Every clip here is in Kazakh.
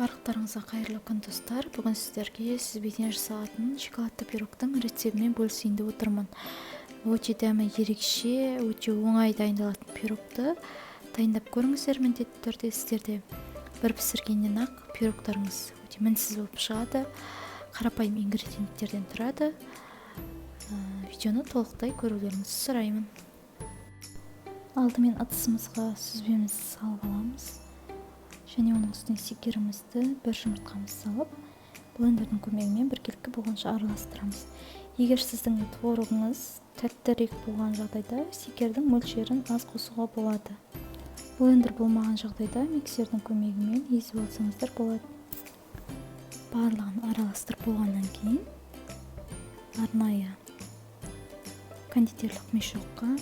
Барлықтарыңызға қайырлы күн достар. Бүгін сіздерге сізбен жасалатын шоколадты пирогтың рецептімен бөлісейін деп отырмын. Өте дәмі ерекше, өте оңай дайындалатын пирогты дайындап көріңіздер. Міндетті түрде сіздерде бір пісіргеннен ақ пирогтарыңыз өте мінсіз болып шығады. Қарапайым ингредиенттерден тұрады. Видеоны толықтай көрулеріңізді сұраймын. Алдымен ыдысымызға сүзбемізді салып аламыз. Және оның үстіне секерімізді бір жұмыртқамызды салып, блендердің көмегімен біркелкі болғанша араластырамыз. Егер сіздің творогыңыз тәттірек болған жағдайда, секердің мөлшерін аз қосуға болады. Блендер болмаған жағдайда миксердің көмегімен езіп алсаңыздар болады. Барлығын араластырып болғаннан кейін арнайы кондитерлік мешокқа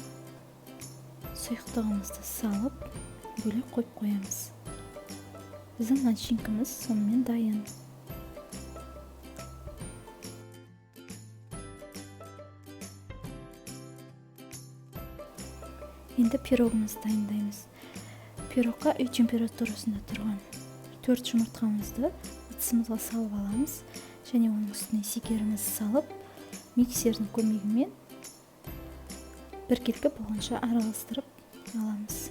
сұйықтығымызды салып, бөлек қойып қоямыз. Біздің начинкамыз сонымен дайын. Енді пирогымызды дайындаймыз. Пирогқа үй температурасында тұрған 4 жұмыртқамызды ыдысымызға салып аламыз. Және оның үстіне секерімізді салып, миксердің көмегімен біркелкі болғанша араластырып аламыз.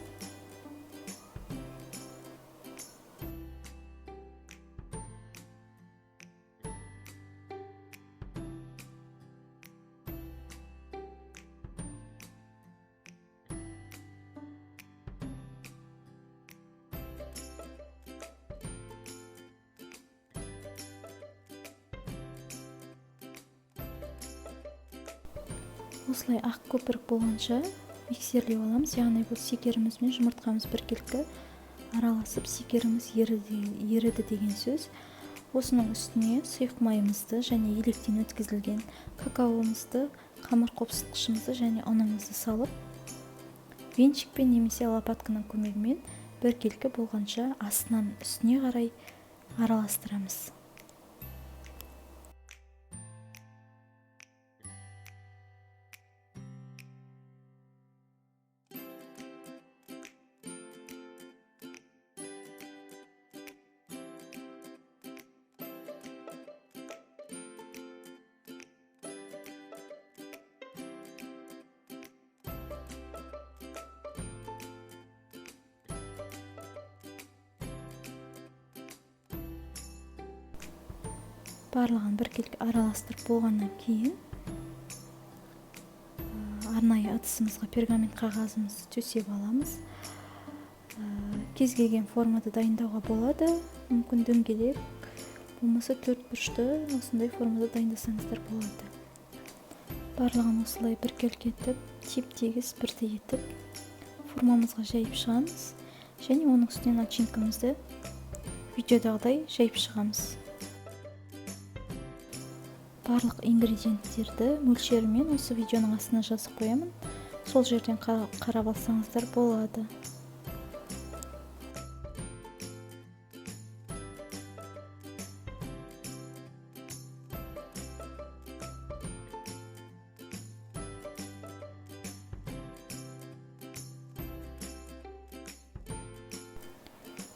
Осылай ақ көпірік болғанша миксерлеп аламыз. Яғни бұл секеріміз мен жұмыртқамыз біркелкі араласып, секеріміз еріді деген сөз. Осының үстіне сұйық майымызды және електен өткізілген какаомызды, қамыр қопсытқышымызды және ұнымызды салып, венчикпен немесе лопатканың көмегімен біркелкі болғанша астынан үстіне қарай араластырамыз. Барлығын біркелкі араластырып болғаннан кейін арнайы ыдысымызға пергамент қағазымызды төсеп аламыз. Кез келген формада дайындауға болады. Мүмкін дөңгелек, болмаса төрт бұрышты осындай формада дайындасаңыздар болады. Барлығын осылай біркелкі етіп, теп-тегіс бірдей етіп формамызға жайып шығамыз. Және оның үстіне начинкамызды видеодағыдай жайып шығамыз. Барлық ингредиенттерді мөлшерімен осы видеоның астына жазып қоямын. Сол жерден қарап алсаңыздар болады.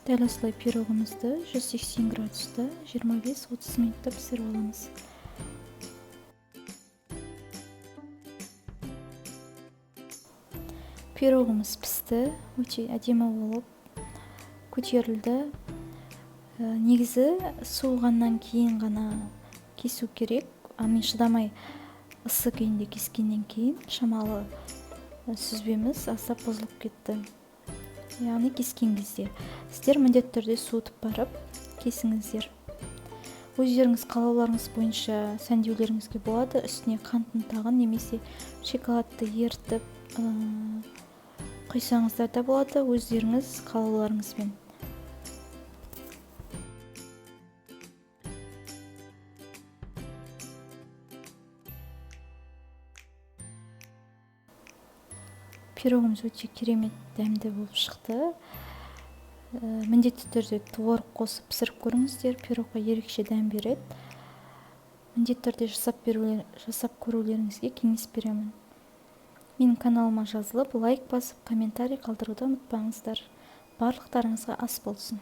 Дәл осылай пирогымызды 180 градуста 25-30 минутта пісіріп аламыз. Пирогымыз пісті, өте әдемі болып көтерілді. Негізі суығаннан кейін ғана кесу керек. Мен шыдамай ысы күйінде кескеннен кейін шамалы сүзбеміз аздап бұзылып кетті. Яғни кескен кезде сіздер міндетті түрде суытып барып кесіңіздер. Өздеріңіз қалауларыңыз бойынша сәндеулеріңізге болады. Үстіне қантын тағын немесе шоколадты ертіп құйсаңыздар да болады, өздеріңіз қалауларыңызбен. Пирогымыз өте керемет дәмді болып шықты. Міндетті түрде творог қосып пісіріп көріңіздер, пирогқа ерекше дәм береді. Міндетті түрде жасап көрулеріңізге кеңес беремін. Менің каналыма жазылып, лайк басып, комментарий қалдыруды ұмытпаңыздар. Барлықтарыңызға ас болсын.